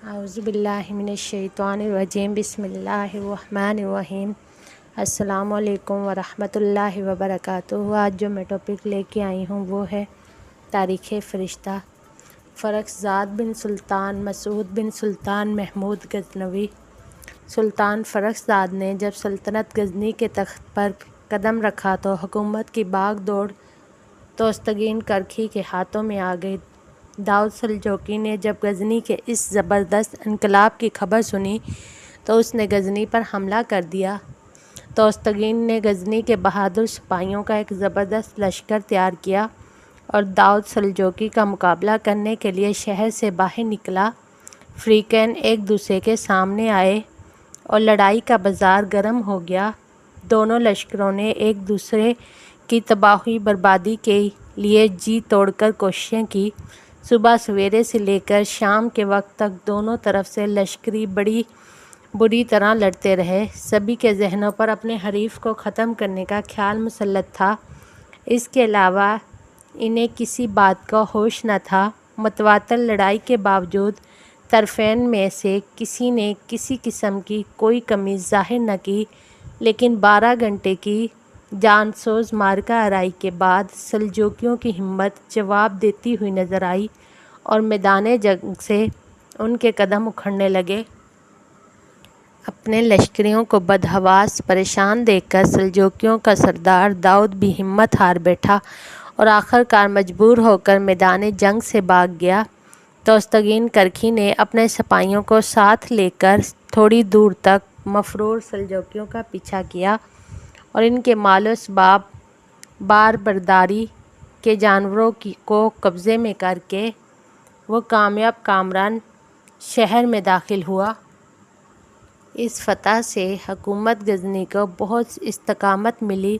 اعوذ باللہ من الشیطان الرجیم بسم اللہ الرحمن الرحیم۔ السلام علیکم ورحمۃ اللہ وبرکاتہ۔ آج جو میں ٹاپک لے کے آئی ہوں وہ ہے تاریخ فرشتہ۔ فرخزاد بن سلطان مسعود بن سلطان محمود غزنوی۔ سلطان فرخزاد نے جب سلطنت غزنی کے تخت پر قدم رکھا تو حکومت کی باغ دوڑ توسطگین کرکھی کے ہاتھوں میں آ گئی۔ داؤد سلجوقی نے جب غزنی کے اس زبردست انقلاب کی خبر سنی تو اس نے غزنی پر حملہ کر دیا۔ توسطگین نے غزنی کے بہادر سپاہیوں کا ایک زبردست لشکر تیار کیا اور داؤد سلجوقی کا مقابلہ کرنے کے لیے شہر سے باہر نکلا۔ فریقین ایک دوسرے کے سامنے آئے اور لڑائی کا بازار گرم ہو گیا۔ دونوں لشکروں نے ایک دوسرے کی تباہی بربادی کے لیے جی توڑ کر کوششیں کی۔ صبح سویرے سے لے کر شام کے وقت تک دونوں طرف سے لشکری بڑی بری طرح لڑتے رہے۔ سبھی کے ذہنوں پر اپنے حریف کو ختم کرنے کا خیال مسلط تھا۔ اس کے علاوہ انہیں کسی بات کا ہوش نہ تھا۔ متواتر لڑائی کے باوجود طرفین میں سے کسی نے کسی قسم کی کوئی کمی ظاہر نہ کی، لیکن 12 گھنٹے کی جان سوز معرکہ آرائی کے بعد سلجوقیوں کی ہمت جواب دیتی ہوئی نظر آئی اور میدان جنگ سے ان کے قدم اکھڑنے لگے۔ اپنے لشکریوں کو بدحواس پریشان دیکھ کر سلجوقیوں کا سردار داؤد بھی ہمت ہار بیٹھا اور آخر کار مجبور ہو کر میدان جنگ سے بھاگ گیا۔ توسطگین کرکھی نے اپنے سپاہیوں کو ساتھ لے کر تھوڑی دور تک مفرور سلجوقیوں کا پیچھا کیا اور ان کے مال و اسباب بار برداری کے جانوروں کو قبضے میں کر کے وہ کامیاب کامران شہر میں داخل ہوا۔ اس فتح سے حکومت غزنی کو بہت استقامت ملی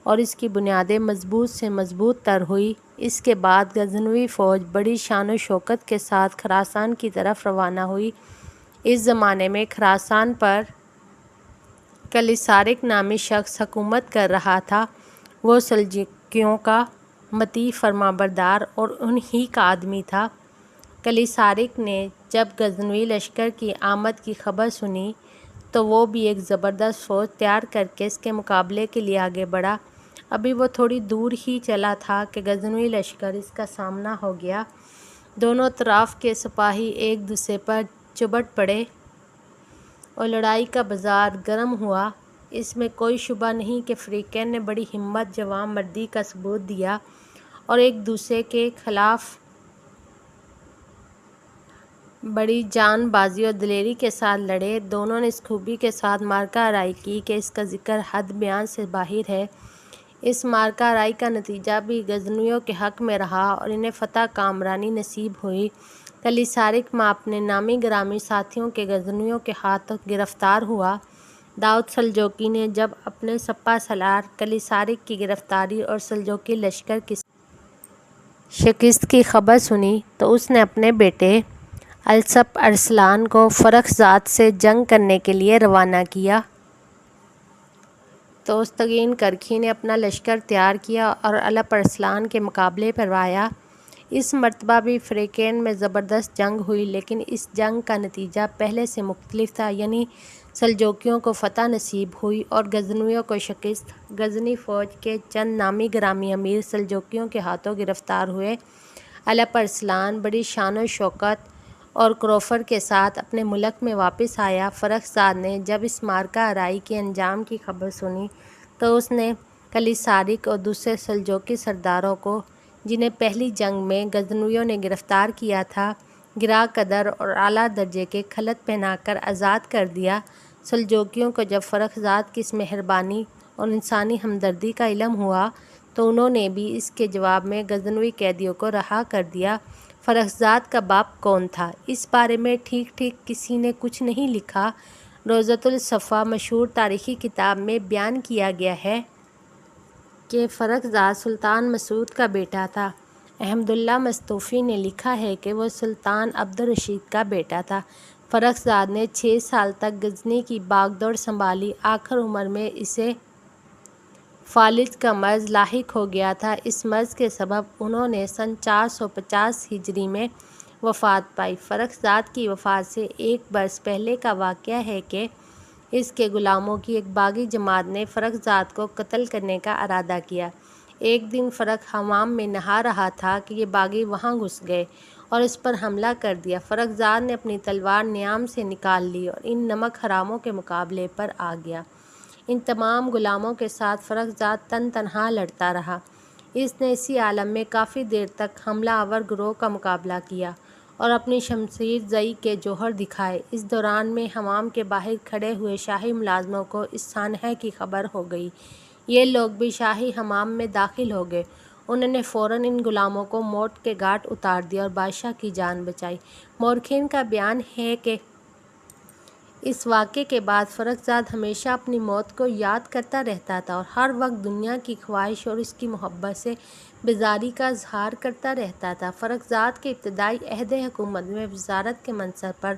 اور اس کی بنیادیں مضبوط سے مضبوط تر ہوئی۔ اس کے بعد غزنوی فوج بڑی شان و شوکت کے ساتھ خراسان کی طرف روانہ ہوئی۔ اس زمانے میں خراسان پر کلیسارک نامی شخص حکومت کر رہا تھا۔ وہ سلجوقیوں کا مطیع فرمانبردار اور انہی کا آدمی تھا۔ کلیسارک نے جب غزنوی لشکر کی آمد کی خبر سنی تو وہ بھی ایک زبردست فوج تیار کر کے اس کے مقابلے کے لیے آگے بڑھا۔ ابھی وہ تھوڑی دور ہی چلا تھا کہ غزنوی لشکر اس کا سامنا ہو گیا۔ دونوں طرف کے سپاہی ایک دوسرے پر چبھڑ پڑے اور لڑائی کا بازار گرم ہوا۔ اس میں کوئی شبہ نہیں کہ فریقین نے بڑی ہمت جواں مردی کا ثبوت دیا اور ایک دوسرے کے خلاف بڑی جان بازی اور دلیری کے ساتھ لڑے۔ دونوں نے اس خوبی کے ساتھ معرکہ آرائی کی کہ اس کا ذکر حد بیان سے باہر ہے۔ اس معرکہ آرائی کا نتیجہ بھی غزنویوں کے حق میں رہا اور انہیں فتح کامرانی نصیب ہوئی۔ کلیسارک ماں اپنے نامی گرامی ساتھیوں کے غزنویوں کے ہاتھوں گرفتار ہوا۔ داؤد سلجوقی نے جب اپنے سپہ سالار کلیسارک کی گرفتاری اور سلجوقی لشکر کی شکست کی خبر سنی تو اس نے اپنے بیٹے الپ ارسلان کو فرخزاد سے جنگ کرنے کے لیے روانہ کیا۔ توسطگین کرکھی نے اپنا لشکر تیار کیا اور الپ ارسلان کے مقابلے پر آیا۔ اس مرتبہ بھی فریقین میں زبردست جنگ ہوئی، لیکن اس جنگ کا نتیجہ پہلے سے مختلف تھا، یعنی سلجوقیوں کو فتح نصیب ہوئی اور غزنویوں کو شکست۔ غزنی فوج کے چند نامی گرامی امیر سلجوقیوں کے ہاتھوں گرفتار ہوئے۔ الپ ارسلان بڑی شان و شوکت اور کروفر کے ساتھ اپنے ملک میں واپس آیا۔ فرخزاد نے جب اس معرکہ آرائی کے انجام کی خبر سنی تو اس نے کلیسارک اور دوسرے سلجوقی سرداروں کو، جنہیں پہلی جنگ میں غزنویوں نے گرفتار کیا تھا، گراں قدر اور اعلیٰ درجے کے خلعت پہنا کر آزاد کر دیا۔ سلجوقیوں کو جب فرخزاد کی اس مہربانی اور انسانی ہمدردی کا علم ہوا تو انہوں نے بھی اس کے جواب میں غزنوی قیدیوں کو رہا کر دیا۔ فرخزاد کا باپ کون تھا؟ اس بارے میں ٹھیک کسی نے کچھ نہیں لکھا۔ روضۃ الصفا مشہور تاریخی کتاب میں بیان کیا گیا ہے کہ فرخزاد سلطان مسعود کا بیٹا تھا۔ احمد اللہ مستوفی نے لکھا ہے کہ وہ سلطان عبد الرشید کا بیٹا تھا۔ فرخزاد نے 6 سال تک غزنی کی باغ دوڑ سنبھالی۔ آخر عمر میں اسے فالج کا مرض لاحق ہو گیا تھا۔ اس مرض کے سبب انہوں نے سن 450 ہجری میں وفات پائی۔ فرخزاد کی وفات سے 1 برس پہلے کا واقعہ ہے کہ اس کے غلاموں کی ایک باغی جماعت نے فرخزاد کو قتل کرنے کا ارادہ کیا۔ ایک دن فرخ حمام میں نہا رہا تھا کہ یہ باغی وہاں گھس گئے اور اس پر حملہ کر دیا۔ فرخزاد نے اپنی تلوار نیام سے نکال لی اور ان نمک حراموں کے مقابلے پر آ گیا۔ ان تمام غلاموں کے ساتھ فرخزاد تنہا لڑتا رہا۔ اس نے اسی عالم میں کافی دیر تک حملہ آور گروہ کا مقابلہ کیا اور اپنی شمشیر زئی کے جوہر دکھائے۔ اس دوران میں حمام کے باہر کھڑے ہوئے شاہی ملازموں کو اس سانحے کی خبر ہو گئی۔ یہ لوگ بھی شاہی حمام میں داخل ہو گئے۔ انہوں نے فوراً ان غلاموں کو موت کے گھاٹ اتار دیا اور بادشاہ کی جان بچائی۔ مورخین کا بیان ہے کہ اس واقعے کے بعد فرخزاد ہمیشہ اپنی موت کو یاد کرتا رہتا تھا اور ہر وقت دنیا کی خواہش اور اس کی محبت سے بیزاری کا اظہار کرتا رہتا تھا۔ فرخزاد کے ابتدائی عہد حکومت میں وزارت کے منصب پر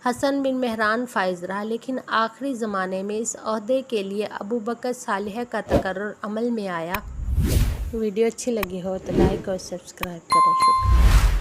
حسن بن مہران فائز رہا، لیکن آخری زمانے میں اس عہدے کے لیے ابوبکر صالح کا تقرر عمل میں آیا۔ ویڈیو اچھی لگی ہو تو لائک اور سبسکرائب کریں۔ شکریہ۔